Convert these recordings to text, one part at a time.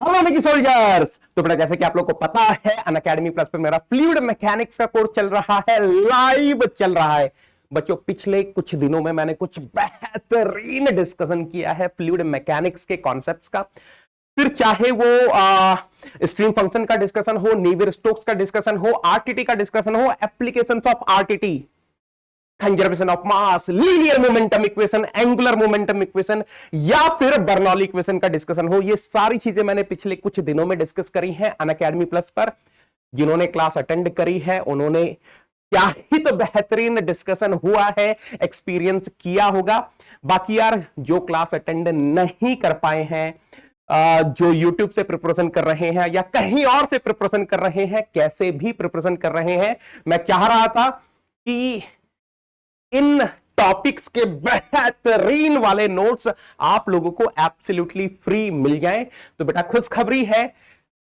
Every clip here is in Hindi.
Hello soldiers. तो बेटा जैसे कि आप लोग को पता है अनअकैडमी प्लस पे मेरा फ्लूइड मैकेनिक्स का कोर्स चल रहा है, लाइव चल रहा है। बच्चों पिछले कुछ दिनों में मैंने कुछ बेहतरीन डिस्कशन किया है फ्लूइड मैकेनिक्स के कॉन्सेप्ट्स का। फिर चाहे वो स्ट्रीम फंक्शन का डिस्कशन हो, नेवियर स्टोक्स का डिस्कशन हो, आरटीटी का डिस्कशन हो, applications of RTT, conservation of mass, linear momentum equation, angular momentum equation या फिर बर्नौली इक्वेशन का डिस्कशन हो, ये सारी चीजें मैंने पिछले कुछ दिनों में डिस्कस करी हैं अनअकैडमी प्लस पर। जिन्होंने क्लास अटेंड करी है उन्होंने क्या ही तो बेहतरीन डिस्कशन हुआ है, एक्सपीरियंस किया होगा। बाकी यार जो क्लास अटेंड नहीं कर पाए हैं, जो YouTube से प्रिपरेशन कर रहे हैं या कहीं और से प्रिपरेशन कर रहे हैं, कैसे भी प्रिपरेशन कर रहे हैं, मैं चाह रहा था कि इन टॉपिक्स के बेहतरीन वाले नोट्स आप लोगों को एब्सोल्युटली फ्री मिल जाएं। तो बेटा खुशखबरी है,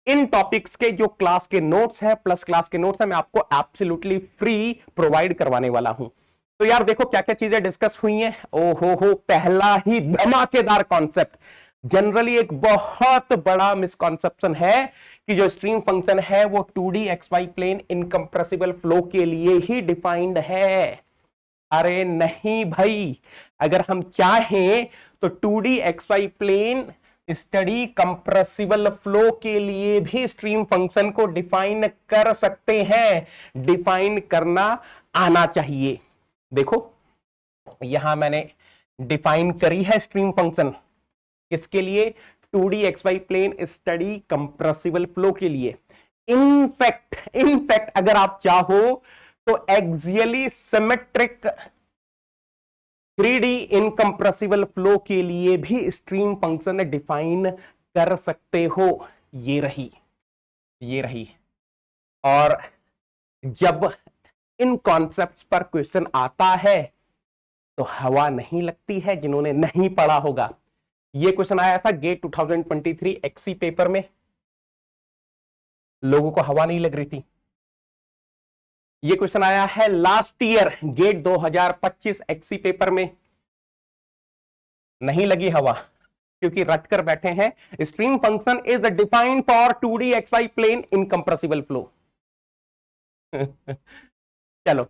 इन टॉपिक्स के जो क्लास के नोट्स हैं, प्लस क्लास के नोट्स हैं, मैं आपको एब्सोल्युटली फ्री प्रोवाइड करवाने वाला हूं। तो यार देखो क्या क्या चीजें डिस्कस हुई हैं। हो पहला ही धमाकेदार कॉन्सेप्ट। जनरली एक बहुत बड़ा मिसकॉन्सेप्शन है कि जो स्ट्रीम फंक्शन है वो 2D XY plane incompressible flow के लिए ही डिफाइंड है। अरे नहीं भाई, अगर हम चाहें तो 2D XY plane study compressible flow के लिए भी स्ट्रीम फंक्शन को डिफाइन कर सकते हैं। डिफाइन करना आना चाहिए। देखो यहां मैंने डिफाइन करी है स्ट्रीम फंक्शन, किसके लिए? 2D XY plane study compressible flow के लिए। इनफैक्ट अगर आप चाहो तो axially symmetric 3D incompressible flow के लिए भी स्ट्रीम फंक्शन डिफाइन कर सकते हो। ये रही। और जब इन कॉन्सेप्ट्स पर क्वेश्चन आता है तो हवा नहीं लगती है जिन्होंने नहीं पढ़ा होगा। ये क्वेश्चन आया था गेट 2023 एक्सी पेपर में, लोगों को हवा नहीं लग रही थी। ये क्वेश्चन आया है last year GATE 2025 XE paper में, नहीं लगी हवा क्योंकि रट कर बैठे हैं stream function is defined for 2D XY plane incompressible flow. चलो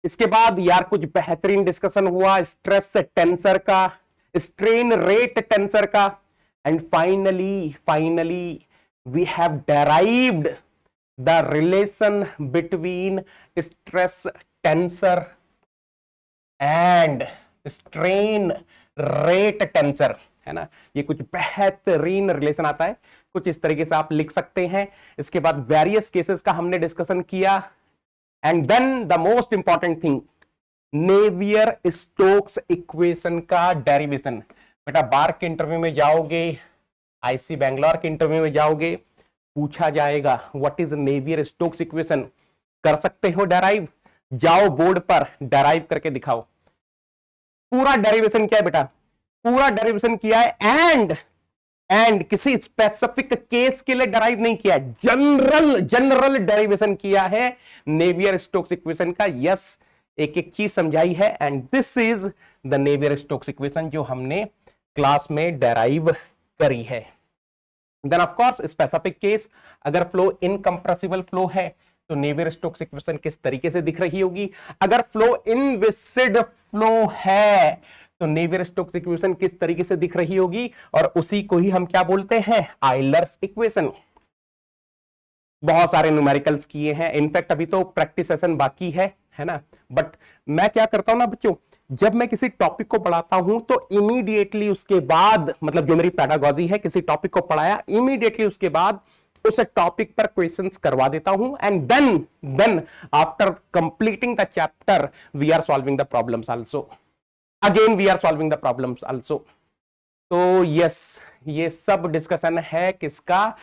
इसके बाद यार कुछ बेहतरीन डिस्कशन हुआ स्ट्रेस टेंसर का, स्ट्रेन रेट टेंसर का, and finally we have derived the relation between stress tensor and strain rate tensor, है ना। ये कुछ बेहतरीन रिलेशन आता है, कुछ इस तरीके से आप लिख सकते हैं। इसके बाद वेरियस केसेस का हमने डिस्कशन किया, and then the most important thing Navier Stokes equation का डेरिवेशन। बेटा बार के इंटरव्यू में जाओगे, आईसी बैंगलोर के इंटरव्यू में जाओगे, पूछा जाएगा what is Navier Stokes equation. कर सकते हो डेराइव? जाओ बोर्ड पर डेराइव करके दिखाओ। पूरा डेरिवेशन क्या है बेटा? पूरा डेरिवेशन किया है, एंड किसी स्पेसिफिक केस के लिए डेराइव नहीं किया, जनरल डेरिवेशन किया है नेवियर स्टोक्स इक्वेशन का। यस, एक एक चीज समझाई है, and this is the Navier Stokes equation जो हमने क्लास में डेराइव करी है। Then of course specific case, अगर फ्लो इनकंप्रेसिबल फ्लो है तो नेवियर स्टोक्स इक्वेशन किस तरीके से दिख रही होगी। अगर फ्लो इनविसिड फ्लो है तो नेवियर स्टोक्स इक्वेशन किस तरीके से दिख रही होगी, और उसी को ही हम क्या बोलते हैं? Euler's equation. बहुत सारे न्यूमेरिकल्स किए हैं, इनफैक्ट अभी तो प्रैक्टिस सेशन बाकी है ना। बट मैं क्या करता हूं ना बच्चों, जब मैं किसी टॉपिक को पढ़ाता हूं तो इमीडिएटली उसके बाद, मतलब जो मेरी पेडागॉजी है, किसी टॉपिक को पढ़ाया इमीडिएटली उसके बाद उस टॉपिक पर क्वेश्चंस करवा देता हूं, and then after completing the chapter we are solving the problems also, again we are solving the problems also. तो यस, ये सब डिस्कशन है किसका?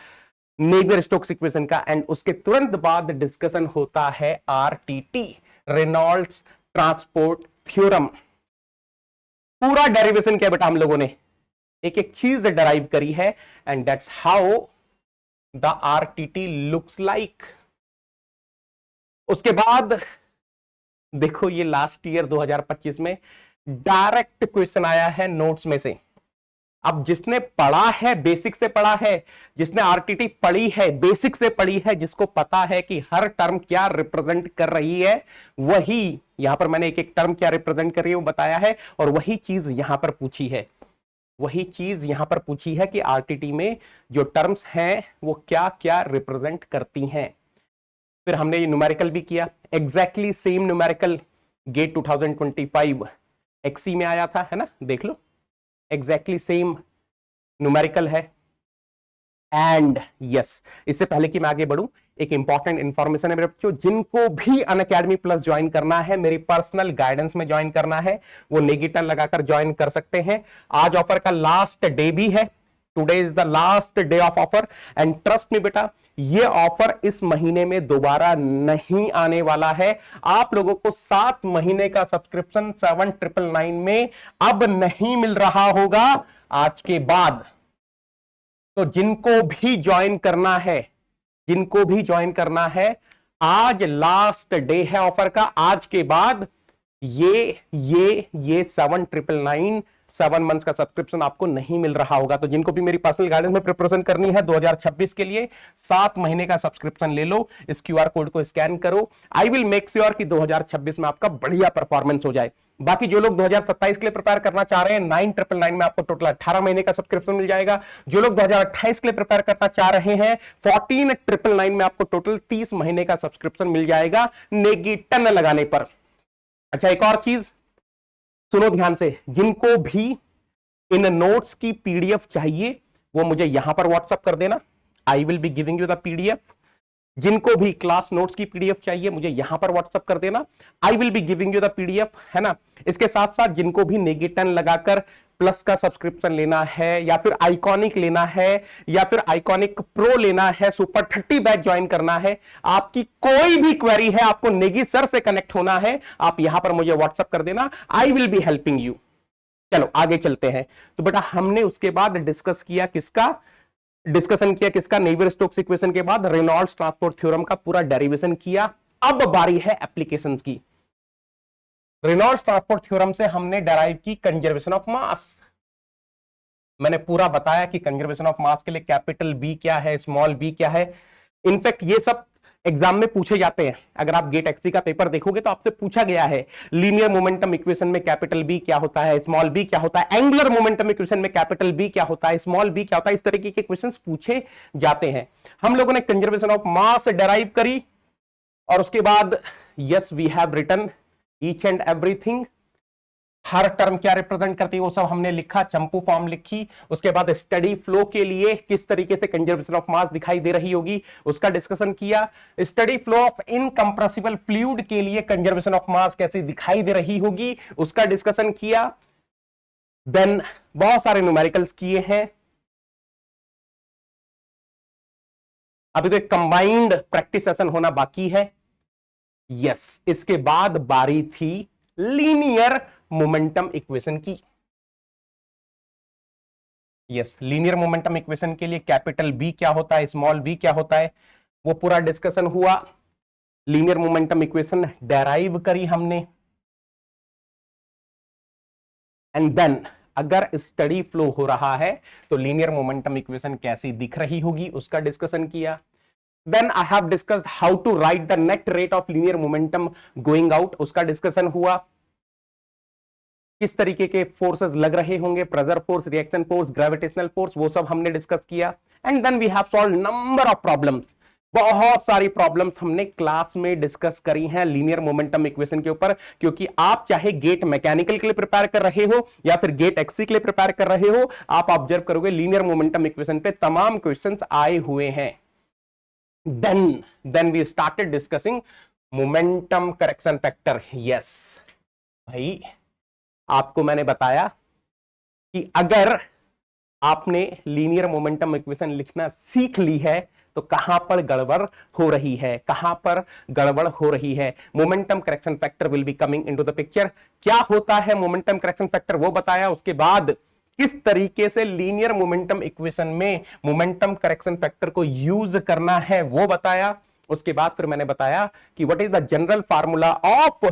नेवियर स्टोक्स इक्वेशन का, एंड उसके तुरंत बाद डिस्कशन होता है आरटीटी, रेनॉल्ड्स ट्रांसपोर्ट थ्योरम। पूरा डेरिवेशन क्या बेटा हम लोगों ने एक एक चीज डेराइव करी है, and that's how the RTT looks like. उसके बाद देखो ये लास्ट ईयर 2025 में डायरेक्ट क्वेश्चन आया है नोट्स में से। अब जिसने पढ़ा है, बेसिक से पढ़ा है, जिसने आरटीटी पढ़ी है, बेसिक से पढ़ी है, जिसको पता है कि हर टर्म क्या रिप्रेजेंट कर रही है, वही यहां पर मैंने एक एक टर्म क्या रिप्रेजेंट कर रही है वो बताया है, और वही चीज यहां पर पूछी है, वही चीज यहां पर पूछी है कि आरटीटी में जो टर्म्स हैं वो क्या क्या रिप्रेजेंट करती हैं। फिर हमने ये न्यूमेरिकल भी किया, exactly same numerical GATE 2025 XE में आया था, है ना, देख लो, एग्जैक्टली सेम न्यूमेरिकल है। एंड यस, इससे पहले कि मैं आगे बढ़ूं, एक इंपॉर्टेंट इंफॉर्मेशन है मेरे बच्चों, जिनको भी अनअकैडमी प्लस ज्वाइन करना है, मेरी पर्सनल गाइडेंस में ज्वाइन करना है, वो नेगेटिव लगाकर ज्वाइन कर सकते हैं। आज ऑफर का लास्ट डे भी है, today is the last day of offer, and trust me बेटा, ये ऑफर इस महीने में दोबारा नहीं आने वाला है। आप लोगों को 7 महीने का सब्सक्रिप्शन 7999 में अब नहीं मिल रहा होगा आज के बाद। तो जिनको भी ज्वाइन करना है, जिनको भी ज्वाइन करना है, आज लास्ट डे है ऑफर का, आज के बाद ये 7999 7 मंथ्स का सब्सक्रिप्शन आपको नहीं मिल रहा होगा। तो जिनको भी मेरी पर्सनल गाइडेंस में प्रिपरेशन करनी है 2026 के लिए, 7 महीने का सब्सक्रिप्शन ले लो, इस क्यूआर कोड को स्कैन करो। आई विल मेक श्योर कि 2026 में आपका बढ़िया परफॉर्मेंस हो जाए। बाकी जो लोग 2027 के लिए प्रिपेयर करना चाह रहे हैं, 9999 में आपको टोटल 18 महीने का सब्सक्रिप्शन मिल जाएगा। जो लोग 2028 के लिए प्रिपेयर करना चाह रहे हैं, 14999 में आपको टोटल 30 महीने का सब्सक्रिप्शन मिल जाएगा नेगेटिव लगाने पर। अच्छा, एक और चीज सुनो ध्यान से, जिनको भी इन नोट्स की पीडीएफ चाहिए वो मुझे यहां पर व्हाट्सएप कर देना, आई will be giving you the PDF. जिनको भी क्लास नोट्स की पीडीएफ चाहिए मुझे यहां पर व्हाट्सएप कर देना, आई will be giving you the PDF, है ना। इसके साथ साथ जिनको भी नेगेटिव लगाकर प्लस का सब्सक्रिप्शन लेना है, या फिर आइकॉनिक लेना है, या फिर आइकॉनिक प्रो लेना है, सुपर 30 बैच ज्वाइन करना है, आपकी कोई भी क्वेरी है, आपको नेगी सर से कनेक्ट होना है, आप यहां पर मुझे व्हाट्सएप कर देना, आई विल बी हेल्पिंग यू। चलो आगे चलते हैं। तो बेटा हमने उसके बाद डिस्कशन किया किसका, नेवियर-स्टोक्स इक्वेशन के बाद रेनॉल्ड्स ट्रांसपोर्ट थ्योरम का पूरा डेरिवेशन किया। अब बारी है एप्लीकेशंस की। रेनॉल्ड्स ट्रांसपोर्ट थ्योरम से हमने डेराइव की कंजर्वेशन ऑफ मास। मैंने पूरा बताया कि कंजर्वेशन ऑफ मास के लिए कैपिटल बी क्या है, स्मॉल बी क्या है। इनफैक्ट ये सब एग्जाम में पूछे जाते हैं। अगर आप गेट एक्सी का पेपर देखोगे तो आपसे पूछा गया है, लीनियर मोमेंटम इक्वेशन में कैपिटल बी क्या होता है, स्मॉल बी क्या होता है, एंगुलर मोमेंटम इक्वेशन में कैपिटल बी क्या होता है, स्मॉल बी क्या होता है, इस तरीके के क्वेश्चंस पूछे जाते हैं। हम लोगों ने कंजर्वेशन ऑफ मास डेराइव करी, और उसके बाद yes we have written each and everything, हर टर्म क्या रिप्रेजेंट करती है वो सब हमने लिखा, चंपू फॉर्म लिखी। उसके बाद स्टडी फ्लो के लिए किस तरीके से कंजर्वेशन ऑफ मास दिखाई दे रही होगी उसका डिस्कशन किया। Study flow of incompressible fluid के लिए कंजर्वेशन ऑफ मास कैसे दिखाई दे रही होगी उसका डिस्कशन किया। देन बहुत सारे न्यूमेरिकल्स किए हैं। अभी तो एक कंबाइंड प्रैक्टिस सेशन होना बाकी है। यस, इसके बाद बारी थी लीनियर मोमेंटम इक्वेशन की। यस, लीनियर मोमेंटम इक्वेशन के लिए कैपिटल बी क्या होता है, स्मॉल बी क्या होता है, वो पूरा डिस्कशन हुआ। लीनियर मोमेंटम इक्वेशन डेराइव करी हमने। एंड देन अगर स्टडी फ्लो हो रहा है तो लीनियर मोमेंटम इक्वेशन कैसी दिख रही होगी उसका डिस्कशन किया। Then I have discussed how to write the net rate of linear momentum going out, उसका डिस्कशन हुआ। किस तरीके के फोर्सेस लग रहे होंगे, pressure force, reaction force, gravitational force, वो सब हमने डिस्कस किया। And then we have solved number of problems, बहुत सारी प्रॉब्लम्स हमने क्लास में डिस्कस करी हैं लीनियर मोमेंटम इक्वेशन के ऊपर। क्योंकि आप चाहे गेट मैकेनिकल के लिए प्रिपेयर कर रहे हो या फिर गेट एक्सी के लिए प्रिपेयर कर रहे हो, आप ऑब्जर्व करोगे लीनियर मोमेंटम इक्वेशन पे तमाम क्वेश्चंस आए हुए हैं। Then we started discussing momentum correction factor. Yes, भाई आपको मैंने बताया कि अगर आपने लीनियर मोमेंटम इक्वेशन लिखना सीख ली है तो कहां पर गड़बड़ हो रही है, कहां पर गड़बड़ हो रही है। Momentum correction factor will be coming into the picture. क्या होता है मोमेंटम करेक्शन फैक्टर वो बताया, उसके बाद किस तरीके से लीनियर मोमेंटम इक्वेशन में मोमेंटम करेक्शन फैक्टर को यूज करना है वो बताया। उसके बाद फिर मैंने बताया कि what is the general formula of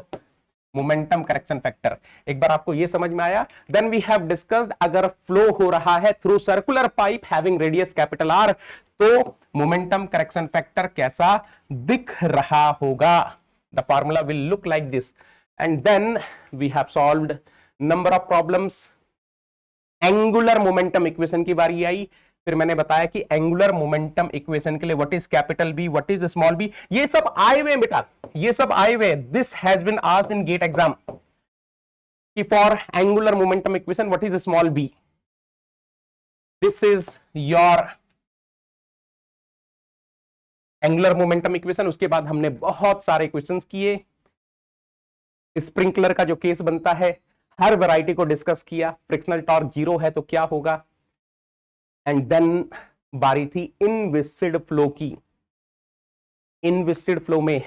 momentum correction factor. एक बार आपको ये समझ में आया, देन वी हैव डिस्कस्ड अगर फ्लो हो रहा है through circular pipe having radius capital R, तो मोमेंटम करेक्शन फैक्टर कैसा दिख रहा होगा। The formula will look like this and then we have solved number of problems. Angular momentum equation की बारी आई, फिर मैंने बताया कि एंगुलर मोमेंटम इक्वेशन के लिए what is capital B, what is small B, ये सब आए हुए बेटा, ये सब आए हुए। This has been asked in GATE exam कि for angular momentum equation what is small B, this is your angular momentum equation. उसके बाद हमने बहुत सारे क्वेश्चंस किए, स्प्रिंकलर का जो केस बनता है, हर वैरायटी को डिस्कस किया। फ्रिक्शनल टॉर्क 0 है तो क्या होगा, एंड देन बारी थी इनविस्किड फ्लो की। इनविस्किड फ्लो में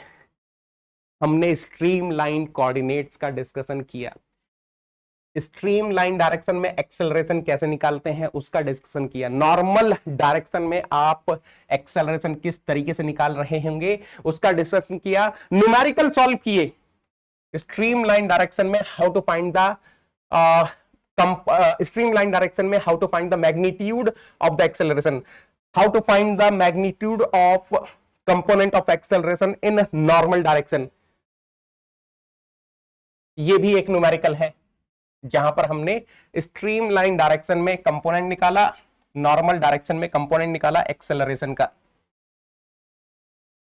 हमने स्ट्रीमलाइन कोऑर्डिनेट्स का डिस्कशन किया। स्ट्रीमलाइन डायरेक्शन में एक्सेलरेशन कैसे निकालते हैं उसका डिस्कशन किया। नॉर्मल डायरेक्शन में आप एक्सेलरेशन किस तरीके से निकाल रहे होंगे उसका डिस्कशन किया। न्यूमेरिकल सॉल्व किए। स्ट्रीमलाइन डायरेक्शन में how to find the streamline direction में how to find the magnitude of the acceleration, how to find the magnitude of component of acceleration in normal direction। ये भी एक न्यूमेरिकल है जहां पर हमने स्ट्रीमलाइन डायरेक्शन में कंपोनेंट निकाला, नॉर्मल डायरेक्शन में कंपोनेंट निकाला एक्सेलरेशन का।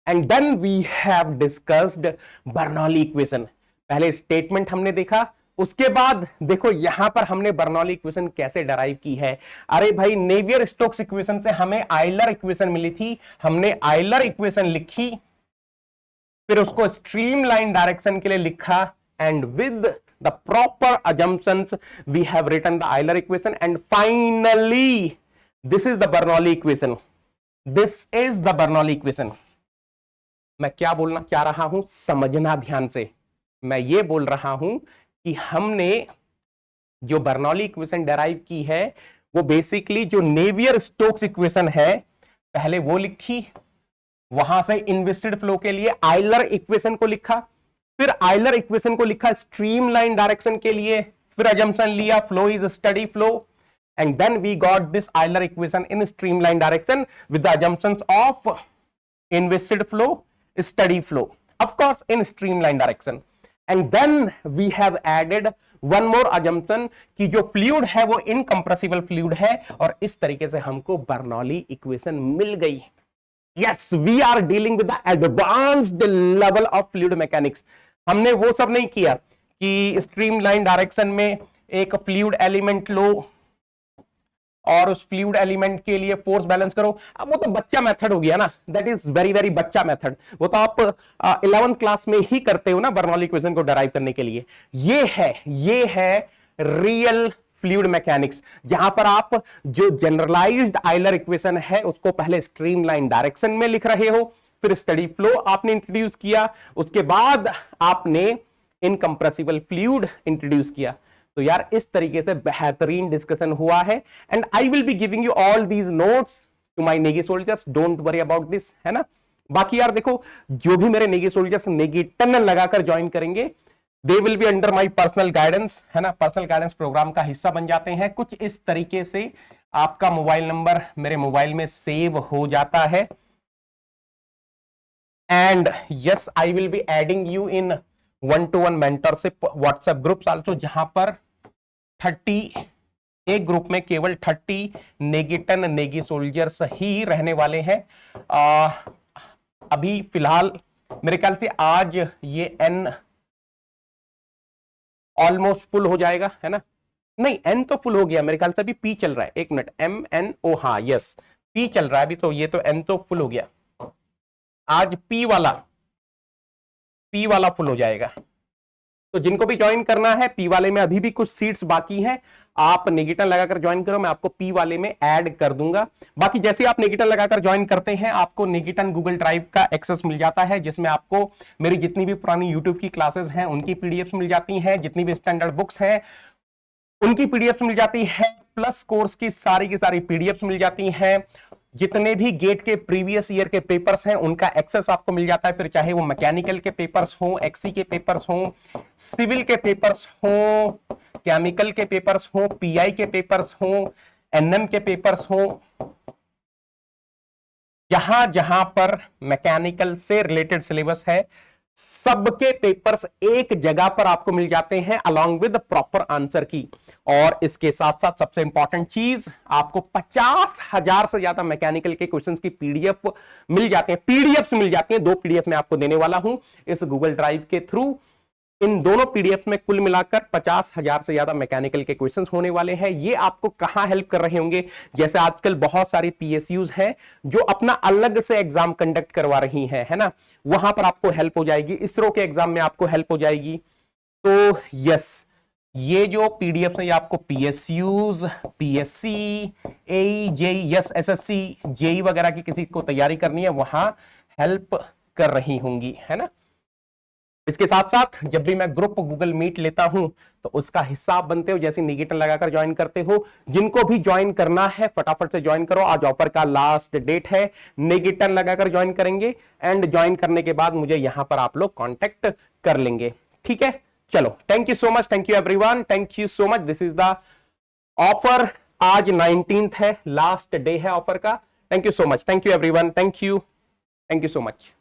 And then we have discussed Bernoulli equation. पहले स्टेटमेंट हमने देखा, उसके बाद देखो यहां पर हमने बर्नौली इक्वेशन कैसे डराइव की है। अरे भाई नेवियर स्टोक्स इक्वेशन से हमें आयलर इक्वेशन मिली थी, हमने आयलर इक्वेशन लिखी, फिर उसको स्ट्रीमलाइन डायरेक्शन के लिए लिखा, and with the proper assumptions we have written the Euler equation, and finally this is the Bernoulli equation. This is the Bernoulli equation. मैं क्या बोलना चाह रहा हूं समझना ध्यान से। मैं ये बोल रहा हूं कि हमने जो बर्नौली इक्वेशन डेराइव की है वो बेसिकली जो नेवियर स्टोक्स इक्वेशन है पहले वो लिखी, वहां से इनविस्किड फ्लो के लिए आयलर इक्वेशन को लिखा, फिर आयलर इक्वेशन को लिखा स्ट्रीमलाइन डायरेक्शन के लिए, फिर अजम्पशन लिया flow is steady flow, and then we got this Euler equation in streamline direction with the assumptions of inviscid flow, steady flow, of course in streamline direction. And then we have added one more assumption कि जो फ्लूइड है वो इनकंप्रेसिबल फ्लूइड है, और इस तरीके से हमको बर्नौली इक्वेशन मिल गई। Yes, we are dealing with the advanced level of fluid mechanics। हमने वो सब नहीं किया कि स्ट्रीमलाइन डायरेक्शन में एक फ्लूइड एलिमेंट लो और उस फ्लूइड एलिमेंट के लिए फोर्स बैलेंस करो। अब वो तो बच्चा मेथड हो गया ना, दैट इज वेरी वेरी बच्चा मेथड। वो तो आप 11th क्लास में ही करते हो ना बर्नौली इक्वेशन को डराइव करने के लिए। ये है रियल फ्लूइड मैकेनिक्स, जहां पर आप जो जनरलाइज्ड आयलर इक्वेशन है उसको पहले स्ट्रीमलाइन डायरेक्शन में लिख रहे हो, फिर स्टडी फ्लो आपने इंट्रोड्यूस किया, उसके बाद आपने इनकंप्रेसिबल फ्लूइड इंट्रोड्यूस किया। तो यार इस तरीके से बेहतरीन डिस्कशन हुआ है, and I will be giving you all these notes to my Negi soldiers, don't worry about this, है ना। बाकी यार देखो जो भी मेरे नेगी सोल्जर्स नेगी टनल लगाकर ज्वाइन करेंगे they will be under my personal guidance, है ना। पर्सनल गाइडेंस प्रोग्राम का हिस्सा बन जाते हैं। कुछ इस तरीके से आपका मोबाइल नंबर मेरे मोबाइल में सेव हो जाता है, and yes I will be adding you in 1-to-1 mentorship WhatsApp groups also, जहां पर 30 एक ग्रुप में केवल 30 नेगेटन नेगी सोल्जर्स ही रहने वाले हैं। अभी फिलहाल मेरे ख्याल से आज ये एन ऑलमोस्ट फुल हो जाएगा, है ना। नहीं एन तो फुल हो गया मेरे ख्याल से, अभी पी चल रहा है। एक मिनट, MNO, हाँ यस पी चल रहा है अभी, तो ये तो एन तो फुल हो गया। आज पी वाला फुल हो जाएगा। तो जिनको भी ज्वाइन करना है पी वाले में अभी भी कुछ सीट्स बाकी हैं, आप नेगेटिव लगाकर ज्वाइन करो, मैं आपको पी वाले में ऐड कर दूंगा। बाकी जैसे आप नेगेटिव लगाकर ज्वाइन करते हैं आपको नेगेटिव गूगल ड्राइव का एक्सेस मिल जाता है, जिसमें आपको मेरी जितनी भी पुरानी यूट्यूब की क्लासेस हैं उनकी पीडीएफ मिल जाती हैं, जितनी भी स्टैंडर्ड बुक्स हैं उनकी पीडीएफ मिल जाती है, प्लस कोर्स की सारी पीडीएफ मिल जाती हैं। जितने भी गेट के प्रीवियस ईयर के पेपर्स हैं उनका एक्सेस आपको मिल जाता है, फिर चाहे वो मैकेनिकल के पेपर्स हो, एक्सी के पेपर्स हो, सिविल के पेपर्स हो, केमिकल के पेपर्स हो, पीआई के पेपर्स हो, एनएम के पेपर्स हो, जहां जहां पर मैकेनिकल से रिलेटेड सिलेबस है सबके पेपर्स एक जगह पर आपको मिल जाते हैं अलॉन्ग विद प्रॉपर आंसर की। और इसके साथ साथ सबसे इंपॉर्टेंट चीज, आपको 50,000 से ज्यादा मैकेनिकल के क्वेश्चंस की पीडीएफ मिल जाते हैं, पीडीएफ मिल जाती हैं। 2 पीडीएफ मैं आपको देने वाला हूं इस गूगल ड्राइव के थ्रू। इन दोनों पीडीएफ में कुल मिलाकर 50,000 से ज्यादा मैकेनिकल के क्वेश्चंस होने वाले हैं। ये आपको कहां हेल्प कर रहे होंगे, जैसे आजकल बहुत सारी पीएसयूज हैं जो अपना अलग से एग्जाम कंडक्ट करवा रही हैं, है ना, वहां पर आपको हेल्प हो जाएगी, इसरो के एग्जाम में आपको हेल्प हो जाएगी। तो यस, ये जो पीडीएफ है ये आपको पीएसयूज, पीएससी, एई, जेई, यस, एसएससी, जेई वगैरह की किसी को तैयारी करनी है वहां हेल्प कर रही होंगी, है ना। इसके साथ साथ जब भी मैं ग्रुप गूगल मीट लेता हूं तो उसका हिस्सा आप बनते हो, जैसे निगेटिव लगाकर ज्वाइन करते हो। जिनको भी ज्वाइन करना है फटाफट से ज्वाइन करो, आज ऑफर का लास्ट डेट है। निगेटिव लगाकर ज्वाइन करेंगे एंड ज्वाइन करने के बाद मुझे यहां पर आप लोग कांटेक्ट कर लेंगे, ठीक है। चलो, thank you so much, thank you everyone, thank you so much. This is the offer. आज 19th है, लास्ट डे है ऑफर का। Thank you so much, thank you everyone, thank you so much.